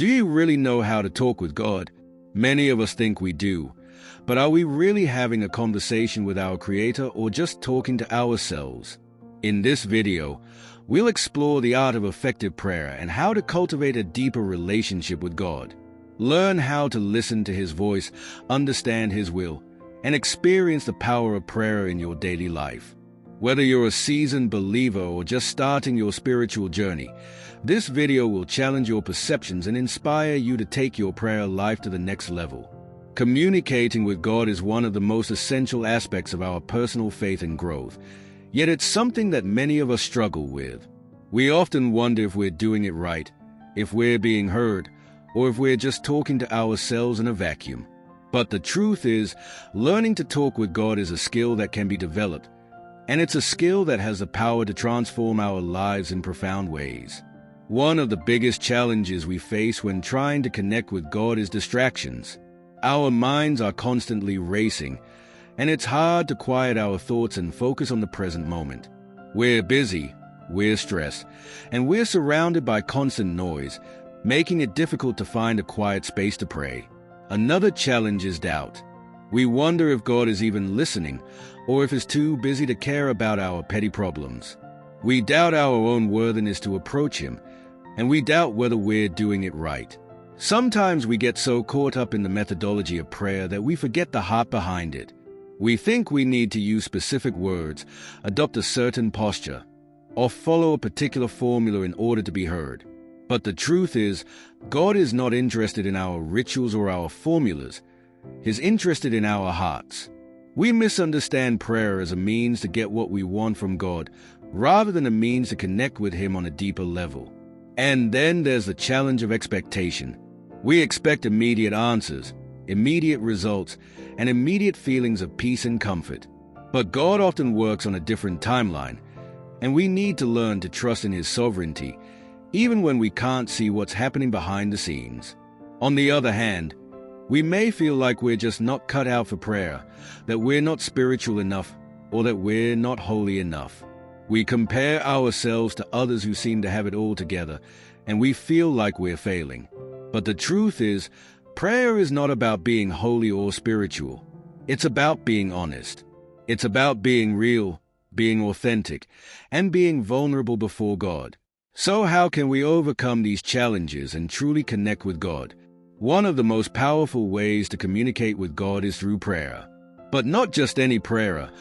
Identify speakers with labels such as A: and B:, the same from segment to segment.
A: Do you really know how to talk with God? Many of us think we do. But are we really having a conversation with our Creator or just talking to ourselves? In this video, we'll explore the art of effective prayer and how to cultivate a deeper relationship with God. Learn how to listen to His voice, understand His will, and experience the power of prayer in your daily life. Whether you're a seasoned believer or just starting your spiritual journey, this video will challenge your perceptions and inspire you to take your prayer life to the next level. Communicating with God is one of the most essential aspects of our personal faith and growth, yet it's something that many of us struggle with. We often wonder if we're doing it right, if we're being heard, or if we're just talking to ourselves in a vacuum. But the truth is, learning to talk with God is a skill that can be developed, and it's a skill that has the power to transform our lives in profound ways. One of the biggest challenges we face when trying to connect with God is distractions. Our minds are constantly racing, and it's hard to quiet our thoughts and focus on the present moment. We're busy, we're stressed, and we're surrounded by constant noise, making it difficult to find a quiet space to pray. Another challenge is doubt. We wonder if God is even listening, or if He's too busy to care about our petty problems. We doubt our own worthiness to approach Him, and we doubt whether we're doing it right. Sometimes we get so caught up in the methodology of prayer that we forget the heart behind it. We think we need to use specific words, adopt a certain posture, or follow a particular formula in order to be heard. But the truth is, God is not interested in our rituals or our formulas. He's interested in our hearts. We misunderstand prayer as a means to get what we want from God, rather than a means to connect with Him on a deeper level. And then there's the challenge of expectation. We expect immediate answers, immediate results, and immediate feelings of peace and comfort. But God often works on a different timeline, and we need to learn to trust in His sovereignty, even when we can't see what's happening behind the scenes. On the other hand, we may feel like we're just not cut out for prayer, that we're not spiritual enough, or that we're not holy enough. We compare ourselves to others who seem to have it all together, and we feel like we're failing. But the truth is, prayer is not about being holy or spiritual. It's about being honest. It's about being real, being authentic, and being vulnerable before God. So how can we overcome these challenges and truly connect with God? One of the most powerful ways to communicate with God is through prayer. But not just any prayer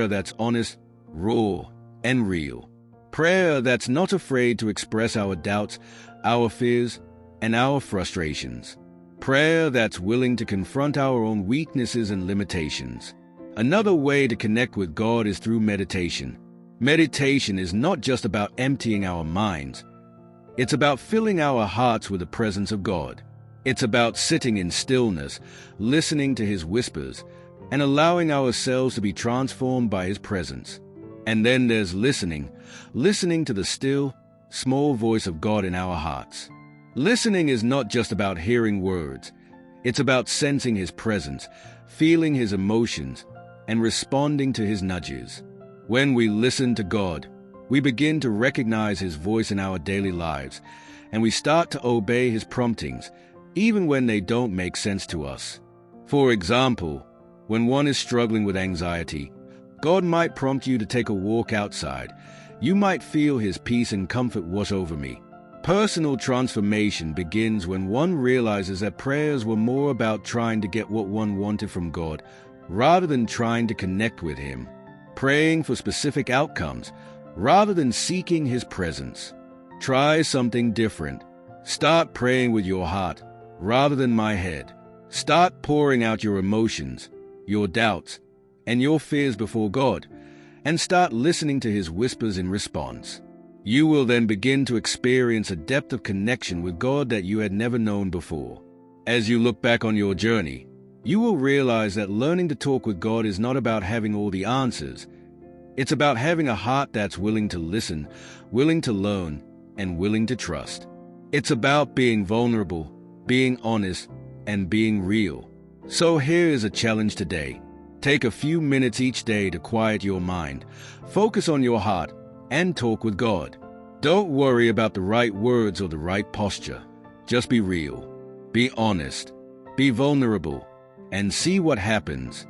A: that's honest, raw, and real. Prayer that's not afraid to express our doubts, our fears, and our frustrations. Prayer that's willing to confront our own weaknesses and limitations. Another way to connect with God is through meditation. Meditation is not just about emptying our minds. It's about filling our hearts with the presence of God. It's about sitting in stillness, listening to His whispers, and allowing ourselves to be transformed by His presence. And then there's listening to the still, small voice of God in our hearts. Listening is not just about hearing words. It's about sensing His presence, feeling His emotions, and responding to His nudges. When we listen to God, we begin to recognize His voice in our daily lives, and we start to obey His promptings, even when they don't make sense to us. For example, when one is struggling with anxiety, God might prompt you to take a walk outside. You might feel His peace and comfort wash over me. Personal transformation begins when one realizes that prayers were more about trying to get what one wanted from God, rather than trying to connect with Him. Praying for specific outcomes, rather than seeking His presence. Try something different. Start praying with your heart, rather than my head. Start pouring out your emotions, your doubts, and your fears before God, and start listening to His whispers in response. You will then begin to experience a depth of connection with God that you had never known before. As you look back on your journey, you will realize that learning to talk with God is not about having all the answers. It's about having a heart that's willing to listen, willing to learn, and willing to trust. It's about being vulnerable, being honest, and being real. So here is a challenge today. Take a few minutes each day to quiet your mind, focus on your heart, and talk with God. Don't worry about the right words or the right posture. Just be real, be honest, be vulnerable, and see what happens.